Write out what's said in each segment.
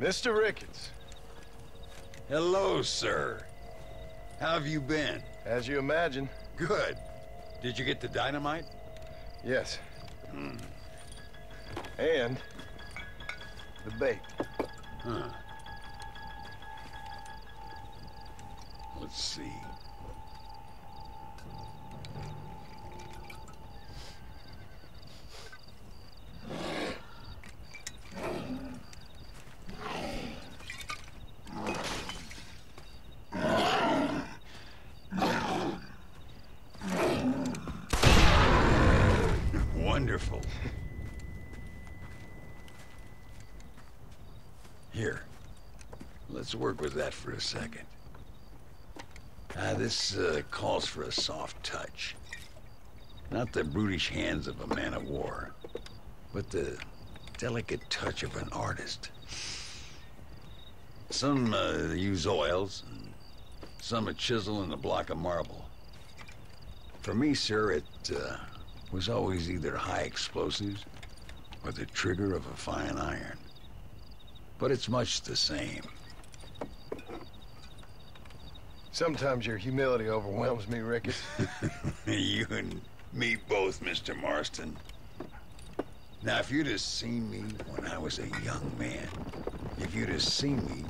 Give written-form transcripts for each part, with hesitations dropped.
Mr. Ricketts. Hello, sir. How have you been? As you imagine. Good. Did you get the dynamite? Yes. And the bait. Huh. Let's see. Wonderful. Here, let's work with that for a second. This calls for a soft touch. Not the brutish hands of a man of war, but the delicate touch of an artist. Some use oils, and some a chisel and a block of marble. For me, sir, it was always either high explosives or the trigger of a fine iron. But it's much the same. Sometimes your humility overwhelms me, Ricketts. You and me both, Mr. Marston. Now, if you'd have seen me when I was a young man, if you'd have seen me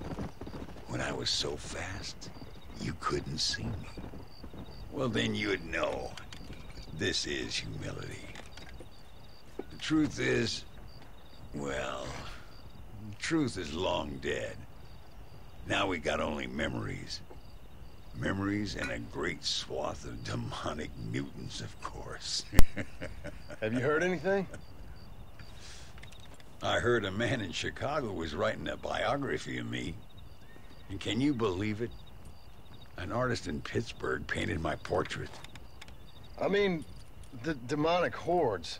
when I was so fast, you couldn't see me. Well, then you'd know this is humility. The truth is, well, the truth is long dead. Now we got only memories. Memories and a great swath of demonic mutants, of course. Have you heard anything? I heard a man in Chicago was writing a biography of me. And can you believe it? An artist in Pittsburgh painted my portrait. I mean, the demonic hordes,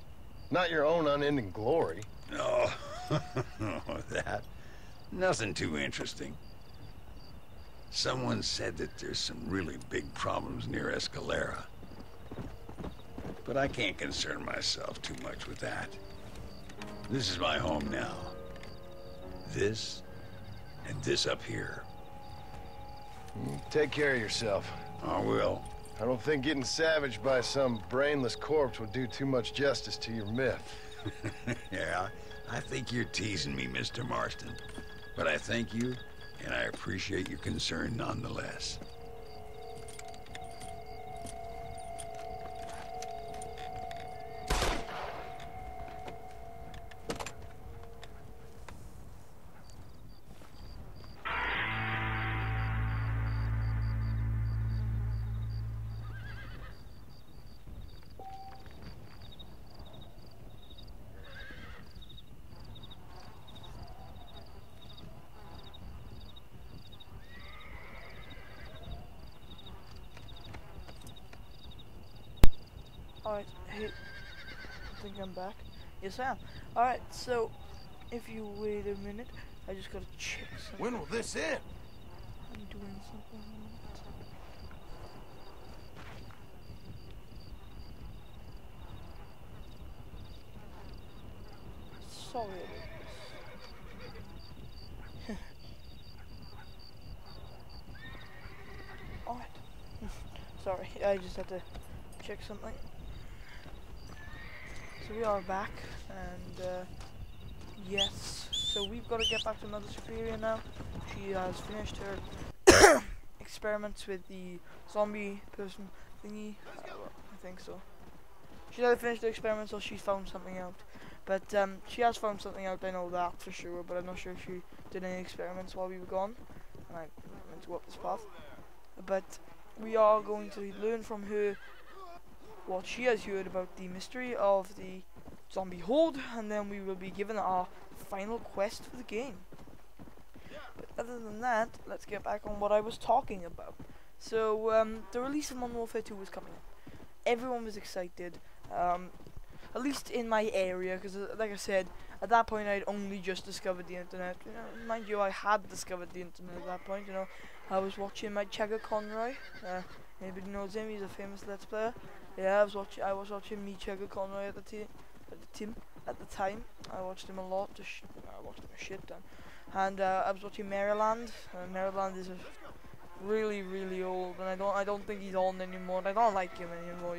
not your own unending glory. No, that. Nothing too interesting. Someone said that there's some really big problems near Escalera. But I can't concern myself too much with that. This is my home now. This, and this up here. Take care of yourself. I will. I don't think getting savaged by some brainless corpse would do too much justice to your myth. Yeah, I think you're teasing me, Mr. Marston. But I thank you, and I appreciate your concern nonetheless. Alright, hey, I think I'm back. Yes, I am. Alright, so, if you wait a minute, I just gotta check something. When will this end? I'm doing something. Sorry about this. Alright. Sorry, I just had to check something. So we are back, and yes, so we've got to get back to Mother Superior now. She has finished her experiments with the zombie person thingy. Well, I think so. She's either finished the experiments or she's found something out. But she has found something out, I know that for sure, but I'm not sure if she did any experiments while we were gone. And I meant to go up this path. But we are going to learn from her what she has heard about the mystery of the zombie horde, and then we will be given our final quest for the game. But other than that, let's get back on what I was talking about. So the release of Modern Warfare 2 was coming up. Everyone was excited, at least in my area, because like I said, at that point I'd only just discovered the internet. You know, mind you, I had discovered the internet at that point. You know, I was watching my Chagger Conroy. Anybody knows him? He's a famous Let's Player. Yeah, I was watching me Chagger Conroy at the time. I watched him a lot. I watched him a shit ton. and I was watching Maryland. Maryland is really, really old, and I don't think he's on anymore. I don't like him anymore.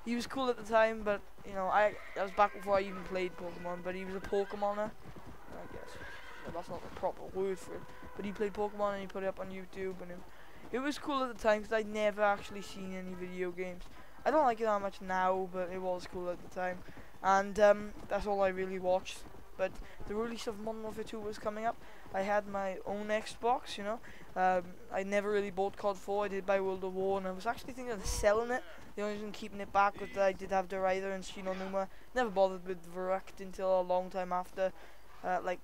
He was cool at the time, but you know, that was back before I even played Pokemon. But he was a Pokemoner, I guess. Well, that's not the proper word for it. But he played Pokemon and he put it up on YouTube, and it was cool at the time because I'd never actually seen any video games. I don't like it that much now, but it was cool at the time. And that's all I really watched. But the release of Modern Warfare 2 was coming up. I had my own Xbox, you know. I never really bought COD 4. I did buy World of War, and I was actually thinking of selling it. The only reason keeping it back was that I did have Derrida and Shinonuma. Never bothered with Verrect until a long time after. Like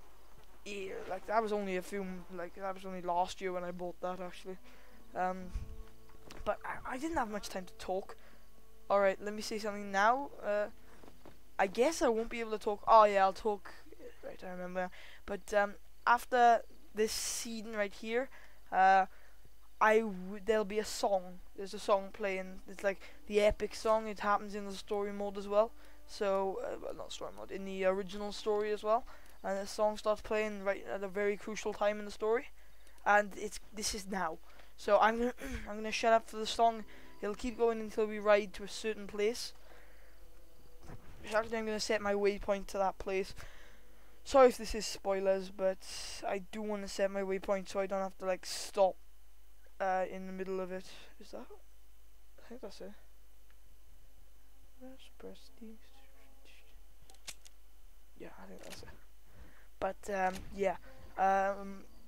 that was only that was only last year when I bought that actually. But I didn't have much time to talk. Alright, let me say something now. I guess I won't be able to talk. Oh yeah, I'll talk. Right, I remember. But after this scene right here, there'll be a song. There's a song playing. It's like the epic song. It happens in the story mode as well. So, well, not story mode, in the original story as well. And the song starts playing right at a very crucial time in the story. And this is now. So I'm gonna shut up for the song. It'll keep going until we ride to a certain place. Actually, I'm gonna set my waypoint to that place. Sorry if this is spoilers, but I do want to set my waypoint so I don't have to like stop in the middle of it. Is that? I think that's it. Let's press these. Yeah, I think that's it. But yeah,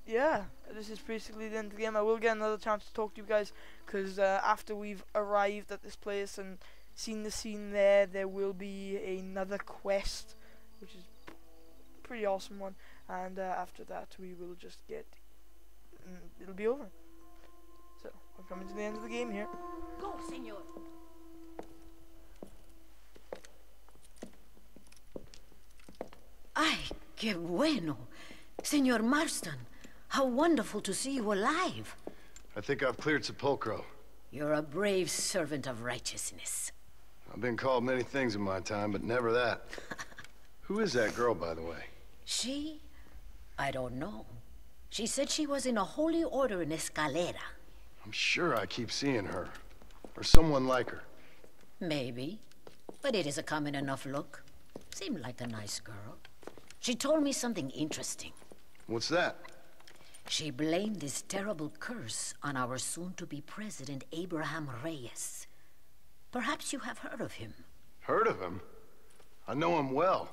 yeah. This is basically the end of the game. I will get another chance to talk to you guys because after we've arrived at this place and seen the scene there will be another quest, which is a pretty awesome one. And after that, we will just it'll be over. So we're coming to the end of the game here. Go, senor. Ay, qué bueno. Senor Marston, how wonderful to see you alive. I think I've cleared Sepulcro. You're a brave servant of righteousness. I've been called many things in my time, but never that. Who is that girl, by the way? She? I don't know. She said she was in a holy order in Escalera. I'm sure I keep seeing her. Or someone like her. Maybe. But it is a common enough look. Seemed like a nice girl. She told me something interesting. What's that? She blamed this terrible curse on our soon-to-be president, Abraham Reyes. Perhaps you have heard of him. Heard of him? I know him well.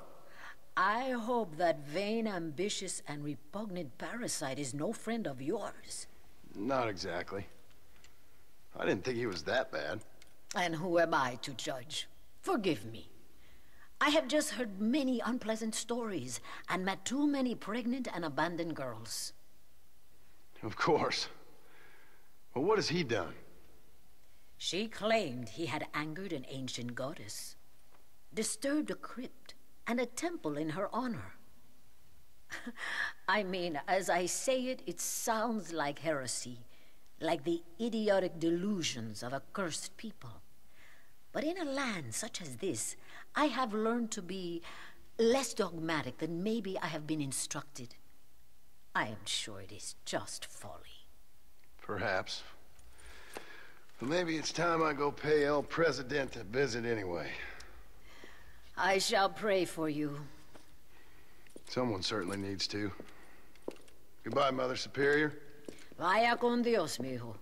I hope that vain, ambitious, and repugnant parasite is no friend of yours. Not exactly. I didn't think he was that bad. And who am I to judge? Forgive me. I have just heard many unpleasant stories and met too many pregnant and abandoned girls. Of course. Well, what has he done? She claimed he had angered an ancient goddess, disturbed a crypt and a temple in her honor. I mean, as I say it, it sounds like heresy, like the idiotic delusions of a cursed people. But in a land such as this, I have learned to be less dogmatic than maybe I have been instructed. I am sure it is just folly. Perhaps. But maybe it's time I go pay El Presidente a visit anyway. I shall pray for you. Someone certainly needs to. Goodbye, Mother Superior. Vaya con Dios, mijo.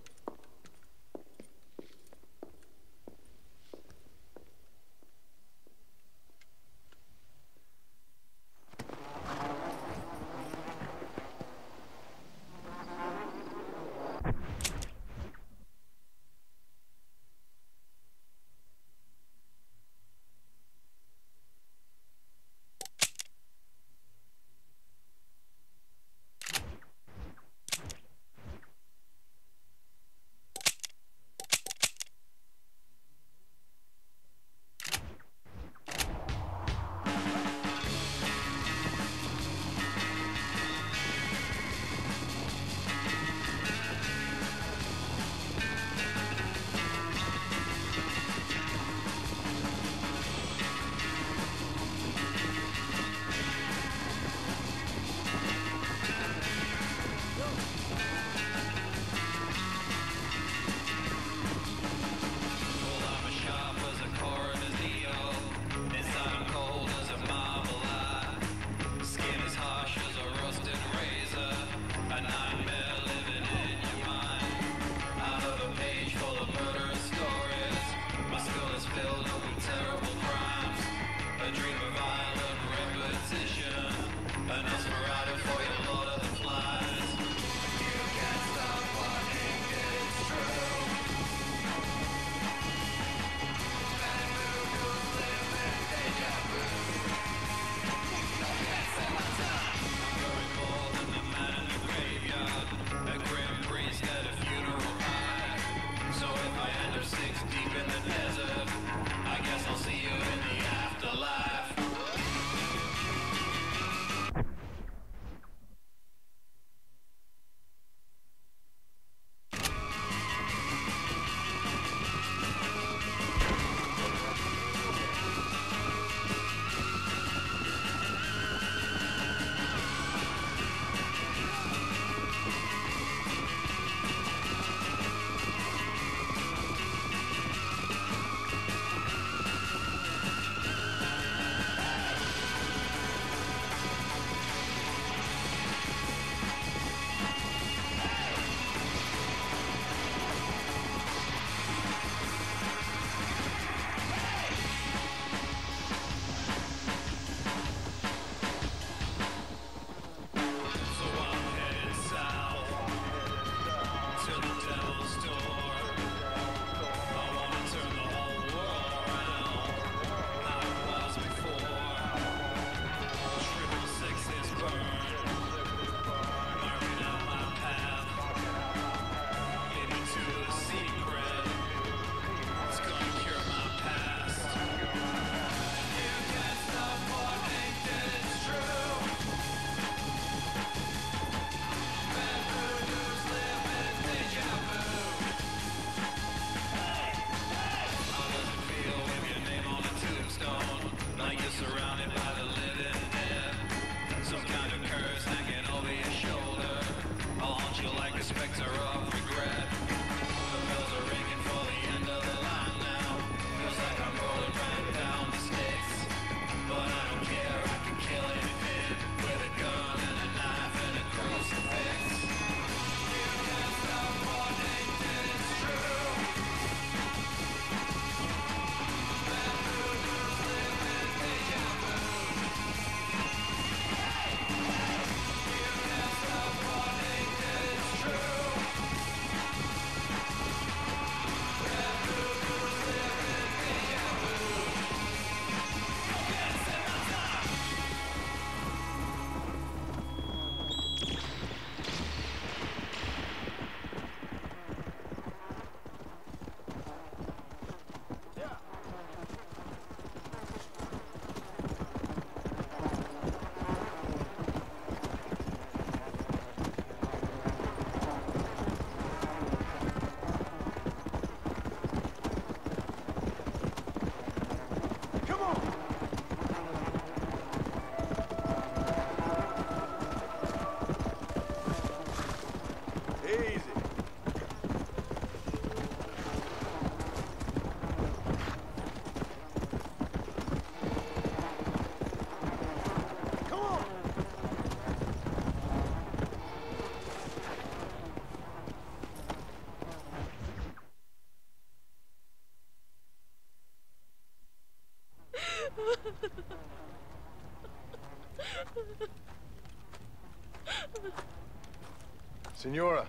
Senora.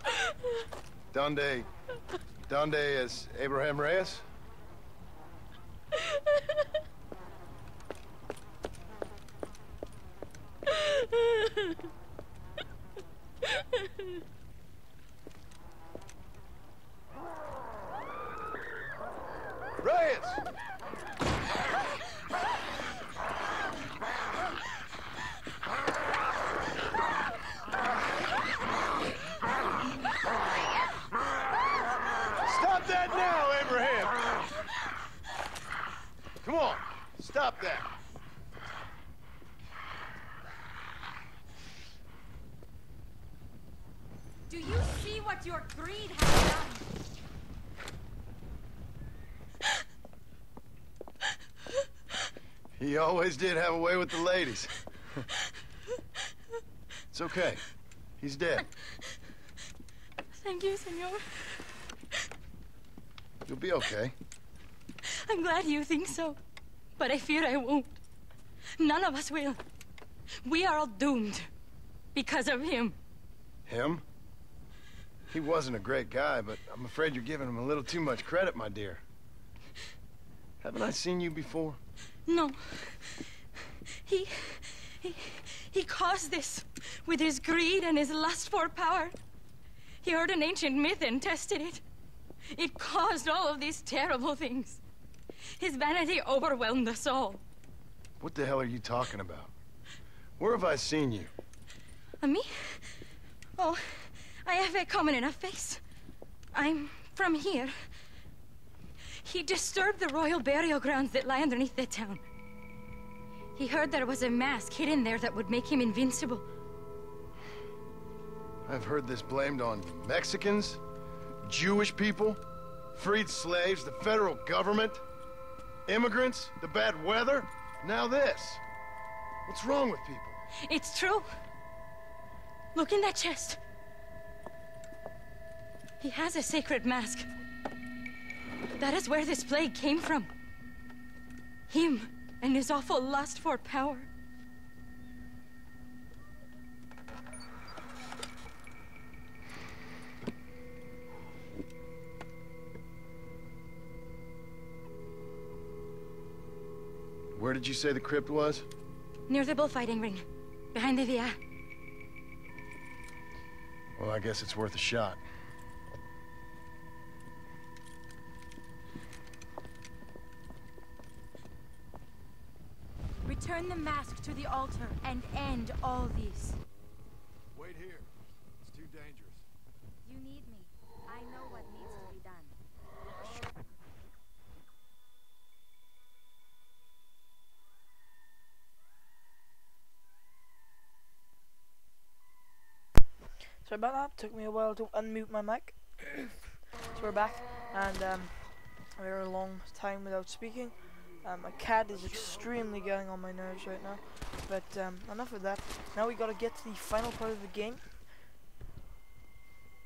Donde is Abraham Reyes? Reyes! Stop that now, Abraham! Come on, stop that. Do you see what your greed has done? He always did have a way with the ladies. It's okay. He's dead. Thank you, senor. You'll be okay. I'm glad you think so. But I fear I won't. None of us will. We are all doomed. Because of him. Him? He wasn't a great guy, but I'm afraid you're giving him a little too much credit, my dear. Haven't I seen you before? No. He caused this with his greed and his lust for power. He heard an ancient myth and tested it. It caused all of these terrible things. His vanity overwhelmed us all. What the hell are you talking about? Where have I seen you? Me? Oh, I have a common enough face. I'm from here. He disturbed the royal burial grounds that lie underneath the town. He heard there was a mask hidden there that would make him invincible. I've heard this blamed on Mexicans, Jewish people, freed slaves, the federal government, immigrants, the bad weather, now this. What's wrong with people? It's true. Look in that chest. He has a sacred mask. That is where this plague came from. Him and his awful lust for power. Where did you say the crypt was? Near the bullfighting ring. Behind the Via. Well, I guess it's worth a shot. Return the mask to the altar and end all these. Wait here. It's too dangerous. You need me. I know what needs to be done. Sorry about that. Took me a while to unmute my mic. So we're back, and a very long time without speaking. My cat is extremely getting on my nerves right now, but enough of that. Now we gotta get to the final part of the game.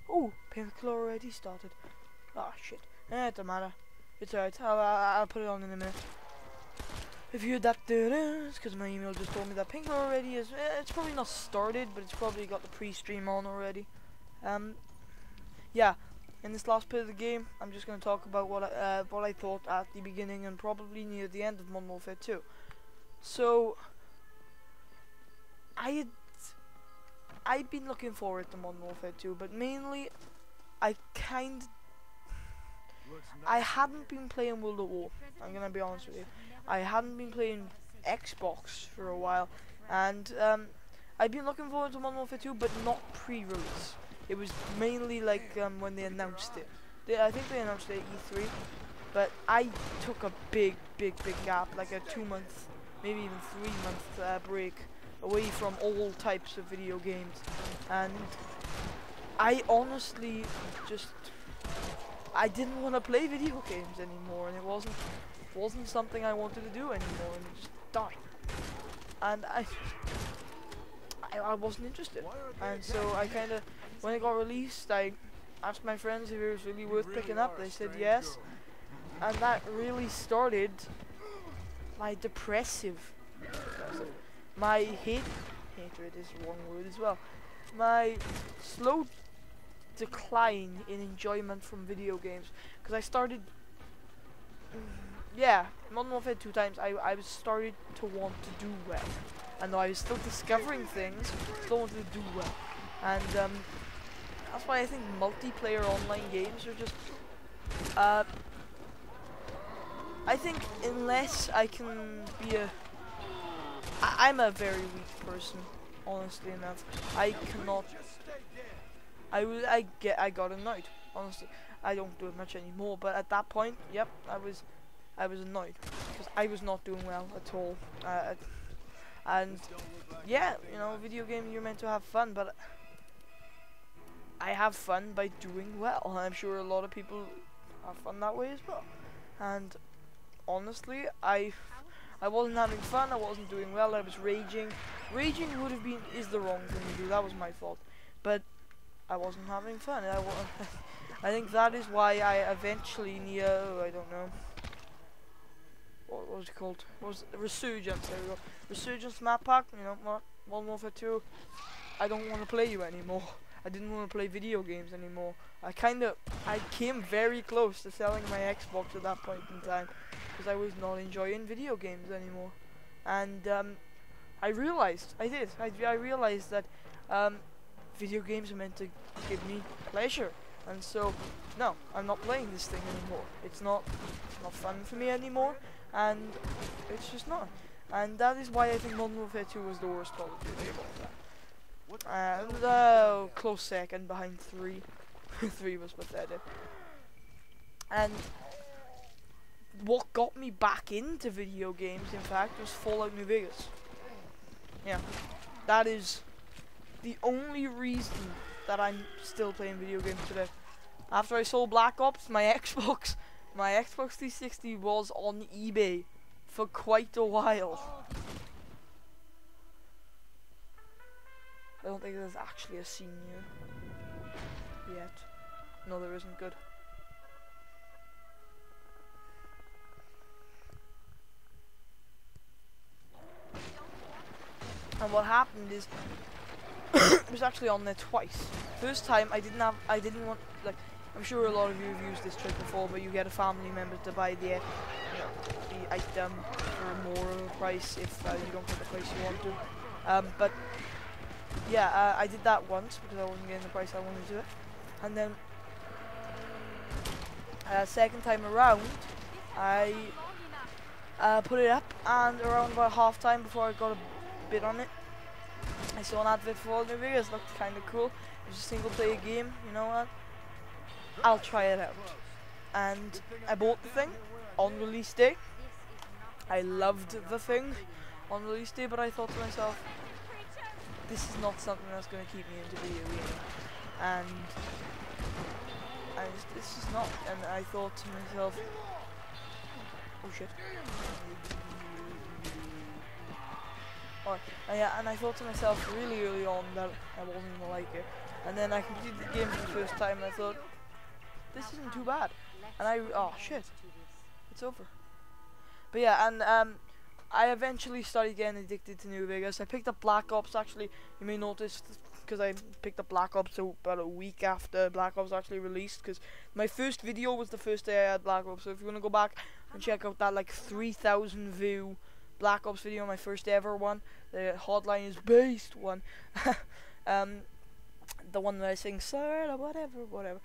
Oh, painkiller already started. Ah, shit. It doesn't matter. It's alright. I'll put it on in a minute. If you heard that, it's because my email just told me that painkiller already is. It's probably not started, but it's probably got the pre-stream on already. Yeah. In this last bit of the game, I'm just going to talk about what I thought at the beginning and probably near the end of Modern Warfare 2. So, I'd been looking forward to Modern Warfare 2, but mainly, I hadn't been playing World at War. I'm going to be honest with you. I hadn't been playing Xbox for a while, and I'd been looking forward to Modern Warfare 2, but not pre-release. It was mainly like when they announced it. I think they announced it at E3, but I took a big gap, like a 2-month, maybe even 3-month break away from all types of video games, and I honestly I didn't want to play video games anymore, and it wasn't something I wanted to do anymore, and it just died. And I wasn't interested, and so I kind of, when it got released, I asked my friends if it was really worth picking up. They said yes, and that really started my depressive, my hatred is the wrong word as well, my slow decline in enjoyment from video games, because I started, yeah, Modern Warfare 2 times I was started to want to do well, and though I was still discovering things, still wanted to do well, and that's why I think multiplayer online games are just, I think unless I can be I'm a very weak person, honestly enough. I cannot. I got annoyed. Honestly, I don't do it much anymore. But at that point, yep, I was annoyed because I was not doing well at all. And yeah, you know, video game, you're meant to have fun, but I have fun by doing well. I'm sure a lot of people have fun that way as well. And honestly, I wasn't having fun, I wasn't doing well, I was raging. Raging is the wrong thing to do, that was my fault. But I wasn't having fun. I think that is why I eventually I don't know. What was it called? What was it? Resurgence, there we go. Resurgence map pack, you know what? Modern Warfare 2. I don't want to play you anymore. I didn't want to play video games anymore. I came very close to selling my Xbox at that point in time, because I was not enjoying video games anymore. And I realized that video games are meant to give me pleasure, and so no, I'm not playing this thing anymore. It's not fun for me anymore, and it's just not. And that is why I think Modern Warfare 2 was the worst Call of Duty of all time. And close second behind 3. 3 was pathetic. And what got me back into video games, in fact, was Fallout New Vegas. Yeah, that is the only reason that I'm still playing video games today. After I sold Black Ops, my Xbox 360 was on eBay for quite a while. I don't think there's actually a scene here yet. No, there isn't. Good. And what happened is, it was actually on there twice. First time I didn't want, like, I'm sure a lot of you have used this trick before, but you get a family member to buy the item for more of a price if you don't get the price you want to. But yeah, I did that once because I wasn't getting the price I wanted to it, and then second time around, I put it up, and around about half time before I got a bid on it, I saw an advert for Fallout New Vegas. Looked kind of cool. It was a single player game, you know what? I'll try it out. And I bought the thing on release day. I loved the thing on release day, but I thought to myself, this is not something that's going to keep me into video gaming. And this is not. And I thought to myself, oh shit. And I thought to myself really early on that I wasn't going to like it. And then I completed the game for the first time, and I thought, this isn't too bad. And oh shit, it's over. But yeah, and I eventually started getting addicted to New Vegas. I picked up Black Ops, actually. You may notice, because I picked up Black Ops about a week after Black Ops actually released, because my first video was the first day I had Black Ops. So if you want to go back and check out that like 3,000 view Black Ops video, my first ever one, the Hotline is Based one, the one that I sing sir or whatever,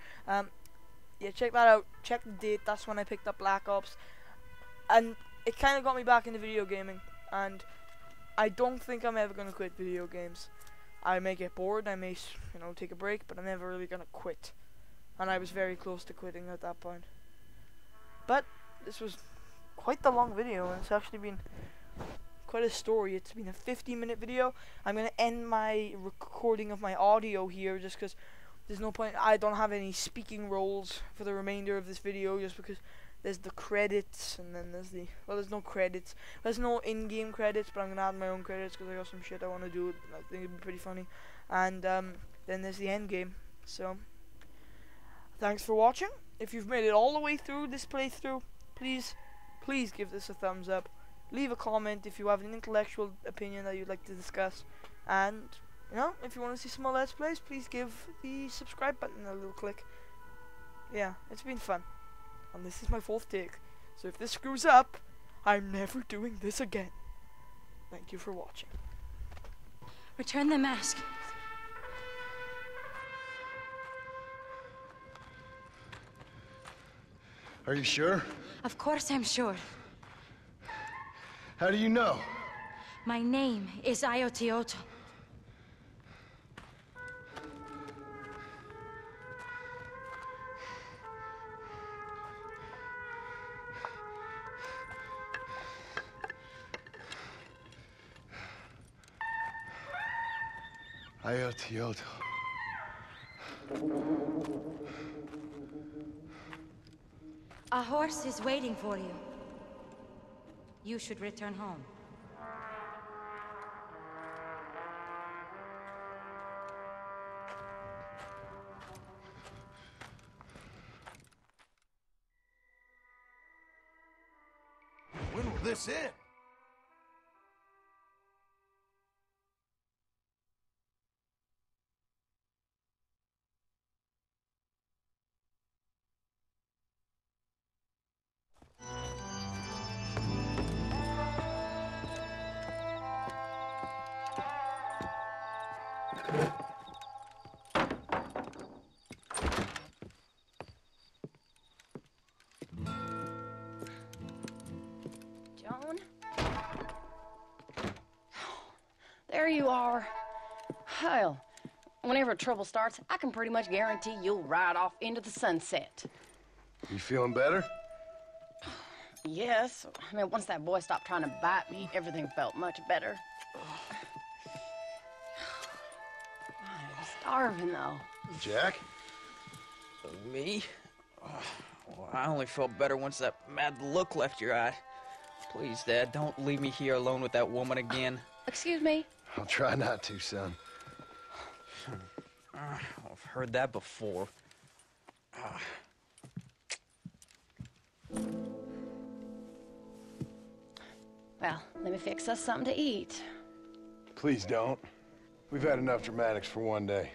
yeah, check that out. Check the date. That's when I picked up Black Ops, and it kind of got me back into video gaming. And I don't think I'm ever gonna quit video games. I may get bored, I may take a break, but I'm never really gonna quit. And I was very close to quitting at that point. But this was quite the long video, and it's actually been quite a story. It's been a 50-minute video. I'm gonna end my recording of my audio here just because there's no point. I don't have any speaking roles for the remainder of this video, just because there's the credits, and then there's no credits. There's no in-game credits, but I'm gonna add my own credits because I got some shit I want to do. I think it'd be pretty funny. And then there's the end game. So thanks for watching. If you've made it all the way through this playthrough, please give this a thumbs up. Leave a comment if you have an intellectual opinion that you'd like to discuss, and You know, if you want to see some more Let's Plays, please give the subscribe button a little click. Yeah, it's been fun. And this is my 4th take. So if this screws up, I'm never doing this again. Thank you for watching. Return the mask. Are you sure? Of course I'm sure. How do you know? My name is Ayotioto. Ayotioto. A horse is waiting for you. You should return home. When will this end? Joan? There you are. Hell, whenever trouble starts, I can pretty much guarantee you'll ride off into the sunset. You feeling better? Yes. I mean, once that boy stopped trying to bite me, everything felt much better. I'm starving, though. Jack? Me? Well, I only felt better once that mad look left your eye. Please, Dad, don't leave me here alone with that woman again. Excuse me? I'll try not to, son. I've heard that before. Well, let me fix us something to eat. Please don't. We've had enough dramatics for one day.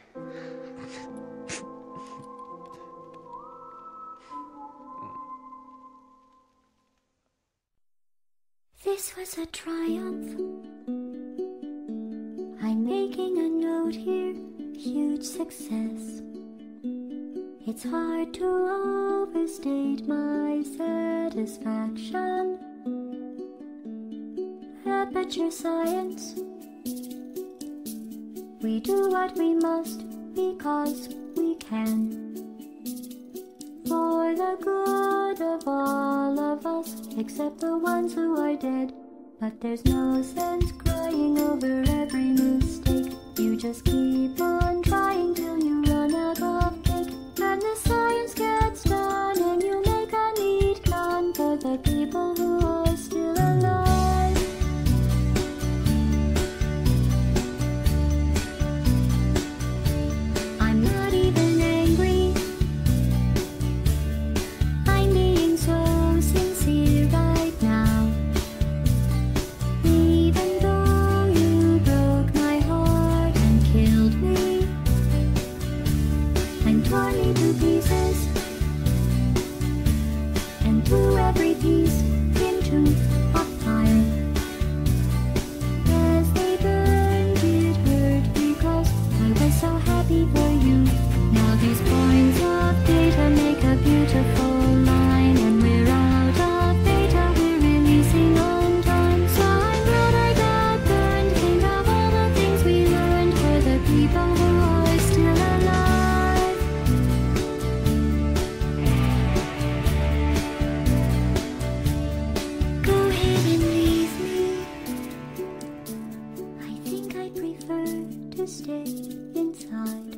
This was a triumph. I'm making a note here, huge success. It's hard to overstate my satisfaction. Aperture science. We do what we must because we can. For the good of all of us, except the ones who are dead. But there's no sense crying over every mistake. You just keep on trying till you run out of cake. And the science gets done and you make a neat gun for the people who are still alive. I'm not even angry. I'm being so sincere right now. Even though you broke my heart and killed me and tore me to pieces and threw every piece into a fire. As they burned, it hurt because I was so happy for you. Now these points of data make a beautiful line, and we're out of data, we're releasing on time. So I'm glad I got burned. Think of all the things we learned for the people who are still alive. Go ahead and leave me. I think I prefer to stay inside.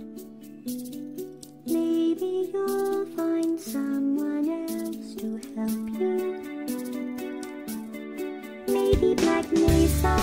Maybe you'll find someone else to help you. Maybe Black Mesa.